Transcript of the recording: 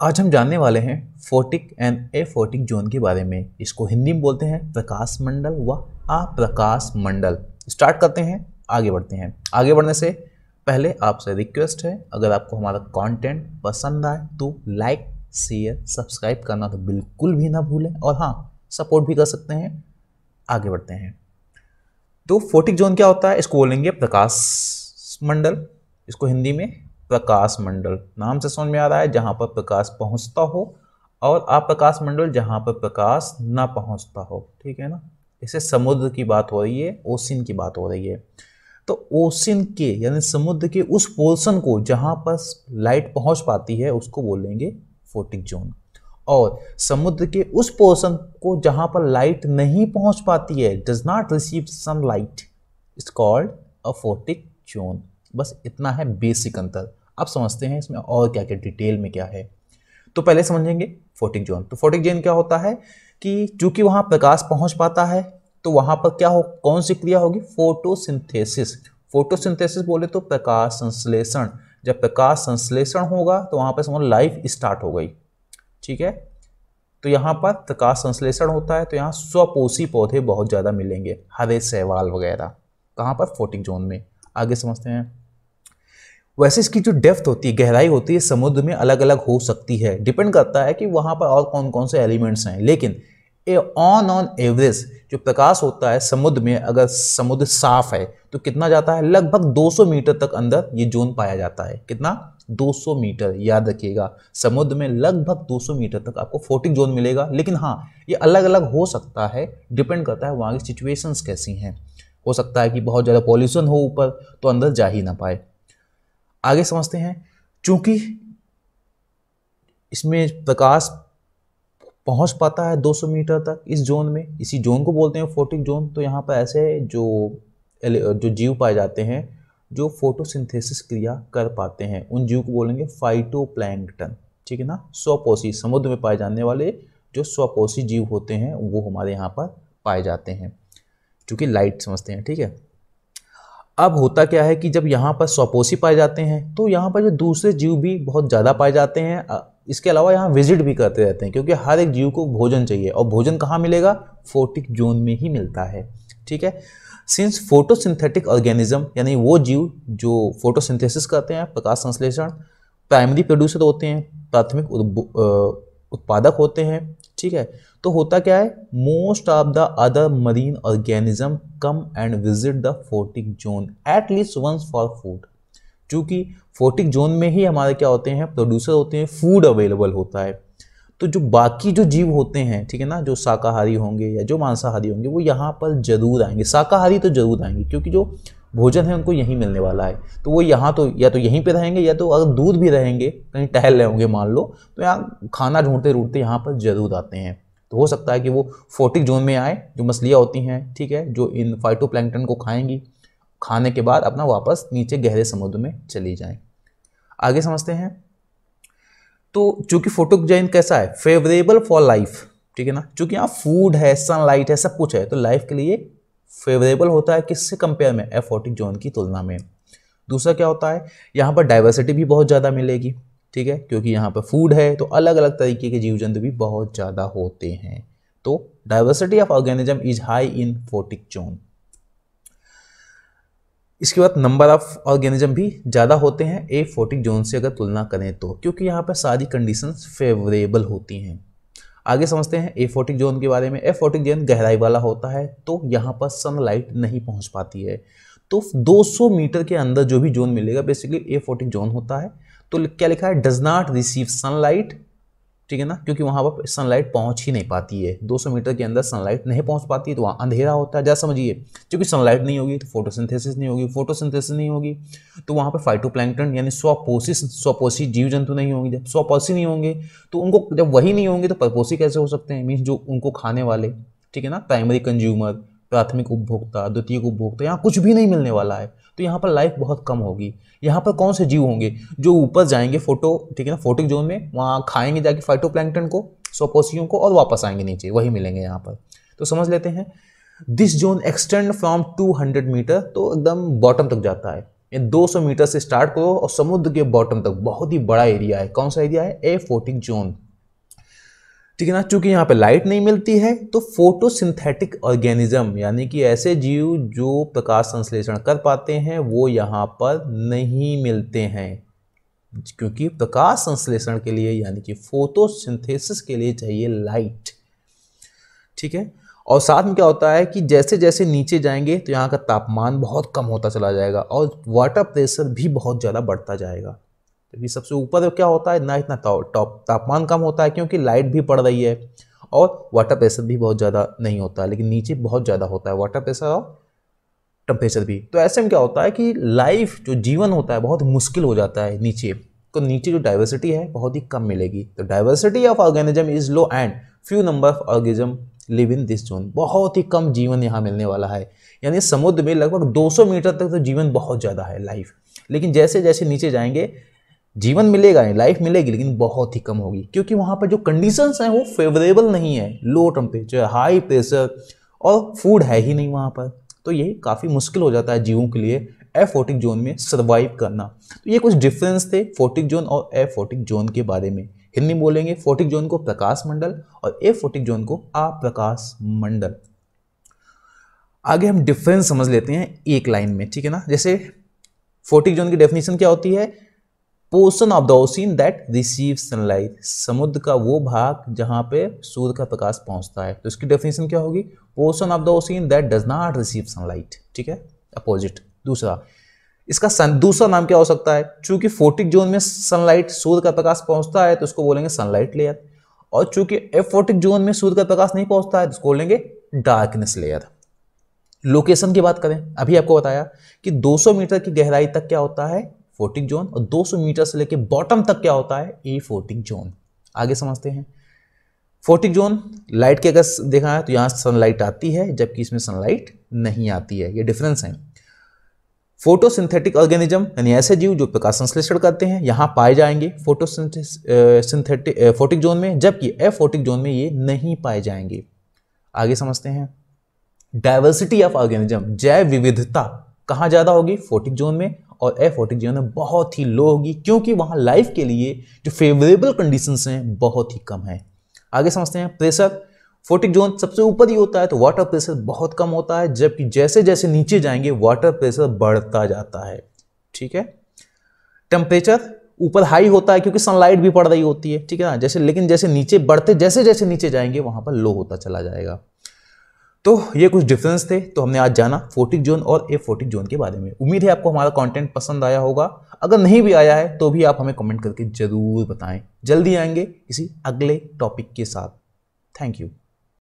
आज हम जानने वाले हैं फोटिक एंड एफोटिक जोन के बारे में। इसको हिंदी में बोलते हैं प्रकाश मंडल व अप्रकाश मंडल। स्टार्ट करते हैं, आगे बढ़ते हैं। आगे बढ़ने से पहले आपसे रिक्वेस्ट है, अगर आपको हमारा कंटेंट पसंद आए तो लाइक शेयर सब्सक्राइब करना तो बिल्कुल भी ना भूलें, और हाँ, सपोर्ट भी कर सकते हैं। आगे बढ़ते हैं। तो फोटिक जोन क्या होता है? इसको बोलेंगे प्रकाश मंडल, इसको हिंदी में प्रकाश मंडल। नाम से समझ में आ रहा है, जहां पर प्रकाश पहुंचता हो, और अप्रकाश मंडल जहां पर प्रकाश ना पहुंचता हो। ठीक है ना। इसे समुद्र की बात हो रही है, ओशिन की बात हो रही है। तो ओशिन के यानी समुद्र के उस पोर्शन को जहां पर लाइट पहुंच पाती है उसको बोलेंगे फोटिक जोन, और समुद्र के उस पोर्शन को जहां पर लाइट नहीं पहुंच पाती है, does not receive sunlight, it's called a photic zone. बस इतना है बेसिक अंतर। अब समझते हैं इसमें और क्या क्या डिटेल में क्या है। तो पहले समझेंगे फोटिक जोन। तो फोटिक जोन क्या होता है कि चूंकि वहां प्रकाश पहुंच पाता है, तो वहां पर क्या हो, कौन सी क्रिया होगी? फोटोसिंथेसिस। फोटोसिंथेसिस बोले तो प्रकाश संश्लेषण। जब प्रकाश संश्लेषण होगा तो वहां पर समझ लाइफ स्टार्ट हो गई। ठीक है। तो यहाँ पर प्रकाश संश्लेषण होता है, तो यहाँ स्वपोषी पौधे बहुत ज़्यादा मिलेंगे, हरे शैवाल वगैरह। कहाँ पर? फोटिक जोन में। आगे समझते हैं। वैसे इसकी जो डेप्थ होती है, गहराई होती है, समुद्र में अलग अलग हो सकती है, डिपेंड करता है कि वहाँ पर और कौन कौन से एलिमेंट्स हैं। लेकिन ऑन एवरेज जो प्रकाश होता है समुद्र में, अगर समुद्र साफ है तो कितना जाता है? लगभग 200 मीटर तक अंदर ये जोन पाया जाता है। कितना? 200 मीटर। याद रखिएगा, समुद्र में लगभग 200 मीटर तक आपको फोटिक जोन मिलेगा। लेकिन हाँ, ये अलग अलग हो सकता है, डिपेंड करता है वहाँ की सिचुएशंस कैसी हैं। हो सकता है कि बहुत ज़्यादा पॉल्यूशन हो ऊपर, तो अंदर जा ही ना पाए। आगे समझते हैं। चूंकि इसमें प्रकाश पहुंच पाता है 200 मीटर तक इस जोन में, इसी जोन को बोलते हैं फोटिक जोन। तो यहाँ पर ऐसे जो जीव पाए जाते हैं जो फोटोसिंथेसिस क्रिया कर पाते हैं, उन जीव को बोलेंगे फाइटोप्लैंक्टन। ठीक है ना। स्वपोषी, समुद्र में पाए जाने वाले जो स्वपोषी जीव होते हैं वो हमारे यहाँ पर पाए जाते हैं, क्योंकि लाइट समझते हैं। ठीक है। अब होता क्या है कि जब यहाँ पर स्वपोषी पाए जाते हैं तो यहाँ पर जो दूसरे जीव भी बहुत ज़्यादा पाए जाते हैं। इसके अलावा यहाँ विजिट भी करते रहते हैं, क्योंकि हर एक जीव को भोजन चाहिए, और भोजन कहाँ मिलेगा? फोटिक जोन में ही मिलता है। ठीक है। सिंस फोटोसिंथेटिक ऑर्गेनिज्म यानी वो जीव जो फोटोसिंथेसिस करते हैं, प्रकाश संश्लेषण, प्राइमरी प्रोड्यूसर होते हैं, प्राथमिक उत्पादक होते हैं। ठीक है। तो होता क्या है, most of the other marine organism come and visit the photic zone at least once for food. चूंकि फोटिक जोन में ही हमारे क्या होते हैं, प्रोड्यूसर होते हैं, फूड अवेलेबल होता है। तो जो बाकी जो जीव होते हैं, ठीक है ना, जो शाकाहारी होंगे या जो मांसाहारी होंगे, वो यहाँ पर जरूर आएंगे। शाकाहारी तो जरूर आएंगे, क्योंकि जो भोजन है उनको यहीं मिलने वाला है। तो वो यहाँ तो या तो यहीं पे रहेंगे, या तो अगर दूर भी रहेंगे, कहीं टहल रहे होंगे मान लो, तो यहाँ खाना ढूंढते ढूंढते यहाँ पर जरूर आते हैं। तो हो सकता है कि वो फोटिक जोन में आए, जो मछलियाँ होती हैं, ठीक है, जो इन फाइटोप्लैंक्टन को खाएंगी, खाने के बाद अपना वापस नीचे गहरे समुद्र में चली जाएं। आगे समझते हैं। तो चूंकि फोटिक जोन कैसा है? Favourable for life. ठीक है ना। चूंकि यहाँ फूड है, सनलाइट है, सब कुछ है, तो लाइफ के लिए फेवरेबल होता है। किससे कंपेयर में? एफोटिक जोन की तुलना में। दूसरा क्या होता है, यहाँ पर डाइवर्सिटी भी बहुत ज़्यादा मिलेगी। ठीक है। क्योंकि यहाँ पर फूड है, तो अलग अलग तरीके के जीव जंतु भी बहुत ज़्यादा होते हैं। तो diversity of organism is high in photic zone. इसके बाद नंबर ऑफ ऑर्गेनिज्म भी ज़्यादा होते हैं ए फोटिक जोन से अगर तुलना करें तो, क्योंकि यहाँ पर सारी कंडीशंस फेवरेबल होती हैं। आगे समझते हैं ए फोटिक जोन के बारे में। ए फोटिक जोन गहराई वाला होता है, तो यहाँ पर सनलाइट नहीं पहुँच पाती है। तो 200 मीटर के अंदर जो भी जोन मिलेगा बेसिकली ए फोटिक जोन होता है। तो क्या लिखा है? Does not receive sunlight. ठीक है ना। क्योंकि वहाँ पर सनलाइट पहुँच ही नहीं पाती है, 200 मीटर के अंदर सनलाइट नहीं पहुँच पाती है, तो वहाँ अंधेरा होता है। जैसा समझिए, क्योंकि सनलाइट नहीं होगी तो फोटोसिंथेसिस नहीं होगी, फोटोसिंथेसिस नहीं होगी तो वहाँ पर फाइटोप्लैंक्टन यानी स्वपोषी जीव जंतु नहीं होंगे। जब स्वपोषी नहीं होंगे तो उनको, जब वही नहीं होंगे तो परपोषी कैसे हो सकते हैं? मीन्स जो उनको खाने वाले, ठीक है ना, प्राइमरी कंज्यूमर, प्राथमिक उपभोक्ता, द्वितीयक उपभोक्ता, यहाँ कुछ भी नहीं मिलने वाला है। तो यहाँ पर लाइफ बहुत कम होगी। यहाँ पर कौन से जीव होंगे? जो ऊपर जाएंगे ठीक है ना, फोटिक जोन में, वहाँ खाएंगे जाके फाइटोप्लैंक्टन को, स्वपोषियों को, और वापस आएंगे नीचे, वही मिलेंगे यहाँ पर। तो समझ लेते हैं। This zone extend from 200 metre, तो एकदम बॉटम तक जाता है। ये 200 मीटर से स्टार्ट करो और समुद्र के बॉटम तक बहुत ही बड़ा एरिया है। कौन सा एरिया है? एफोटिक जोन, ठीक है ना। चूंकि यहाँ पे लाइट नहीं मिलती है तो फोटोसिंथेटिक ऑर्गेनिज्म यानी कि ऐसे जीव जो प्रकाश संश्लेषण कर पाते हैं वो यहाँ पर नहीं मिलते हैं, क्योंकि प्रकाश संश्लेषण के लिए यानी कि फोटोसिंथेसिस के लिए चाहिए लाइट, ठीक है। और साथ में क्या होता है कि जैसे जैसे नीचे जाएंगे तो यहाँ का तापमान बहुत कम होता चला जाएगा और वाटर प्रेशर भी बहुत ज़्यादा बढ़ता जाएगा। क्योंकि सबसे ऊपर क्या होता है ना, इतना तापमान कम होता है क्योंकि लाइट भी पड़ रही है और वाटर प्रेशर भी बहुत ज़्यादा नहीं होता है, लेकिन नीचे बहुत ज़्यादा होता है वाटर प्रेशर और टेम्परेचर भी। तो ऐसे में क्या होता है कि लाइफ जो जीवन होता है बहुत मुश्किल हो जाता है नीचे, तो नीचे जो डाइवर्सिटी है बहुत ही कम मिलेगी। तो diversity of organism is low and few number of organism live in this zone, बहुत ही कम जीवन यहाँ मिलने वाला है। यानी समुद्र में लगभग 200 मीटर तक तो जीवन बहुत ज़्यादा है लाइफ, लेकिन जैसे जैसे नीचे जाएंगे जीवन मिलेगा, लाइफ मिलेगी लेकिन बहुत ही कम होगी, क्योंकि वहाँ पर जो कंडीशंस हैं वो फेवरेबल नहीं है, लो टेम्परेचर, हाई प्रेशर और फूड है ही नहीं वहाँ पर। तो ये काफ़ी मुश्किल हो जाता है जीवों के लिए एफोटिक जोन में सर्वाइव करना। तो ये कुछ डिफरेंस थे फोटिक जोन और एफोटिक जोन के बारे में। हिंदी में बोलेंगे फोटिक जोन को प्रकाश मंडल और एफोटिक जोन को अप्रकाश मंडल। आगे हम डिफरेंस समझ लेते हैं एक लाइन में, ठीक है ना। जैसे फोटिक जोन की डेफिनेशन क्या होती है? Portion of the ocean that receive sunlight, समुद्र का वो भाग जहां पे सूर्य का प्रकाश पहुंचता है। तो इसकी डेफिनेशन क्या होगी? Portion of the ocean that does not receive sunlight, ठीक है, अपोजिट। दूसरा, इसका दूसरा नाम क्या हो सकता है? चूंकि फोटिक जोन में सनलाइट, सूर्य का प्रकाश पहुंचता है तो उसको बोलेंगे सनलाइट लेयर, और चूंकि एफोटिक जोन में सूर्य का प्रकाश नहीं पहुंचता है तो उसको बोलेंगे डार्कनेस लेयर। लोकेशन की बात करें, अभी आपको बताया कि 200 मीटर की गहराई तक क्या होता है? फोटिक जोन, और 200 मीटर से लेकर बॉटम तक क्या होता है? एफोटिक जोन। आगे समझते हैं। फोटिक जोन लाइट के अगर देखा है तो यहां सनलाइट आती है जबकि इसमें सनलाइट नहीं आती है, ये डिफरेंस है। फोटोसिंथेटिक ऑर्गेनिज्म यानी ऐसे जीव जो प्रकाश संश्लेषण करते हैं यहां पाए जाएंगे फोटोसिंथेटिक फोटिक जोन में, जबकि एफोटिक जोन में ये नहीं पाए जाएंगे। आगे समझते हैं। डाइवर्सिटी ऑफ ऑर्गेनिज्म, जैव विविधता कहाँ ज्यादा होगी? फोटिक जोन में, और एफोटिक जोन में बहुत ही लो होगी क्योंकि वहां लाइफ के लिए जो फेवरेबल कंडीशंस हैं बहुत ही कम है। आगे समझते हैं। प्रेशर, फोटिक जोन सबसे ऊपर ही होता है तो वाटर प्रेशर बहुत कम होता है, जबकि जैसे जैसे नीचे जाएंगे वाटर प्रेशर बढ़ता जाता है, ठीक है। टेम्परेचर ऊपर हाई होता है क्योंकि सनलाइट भी पड़ रही होती है, ठीक है ना। जैसे लेकिन जैसे नीचे बढ़ते, जैसे जैसे नीचे जाएंगे वहां पर लो होता चला जाएगा। तो ये कुछ डिफरेंस थे, तो हमने आज जाना फोटिक जोन और एफोटिक जोन के बारे में। उम्मीद है आपको हमारा कंटेंट पसंद आया होगा। अगर नहीं भी आया है तो भी आप हमें कमेंट करके जरूर बताएं। जल्दी आएंगे किसी अगले टॉपिक के साथ। Thank you.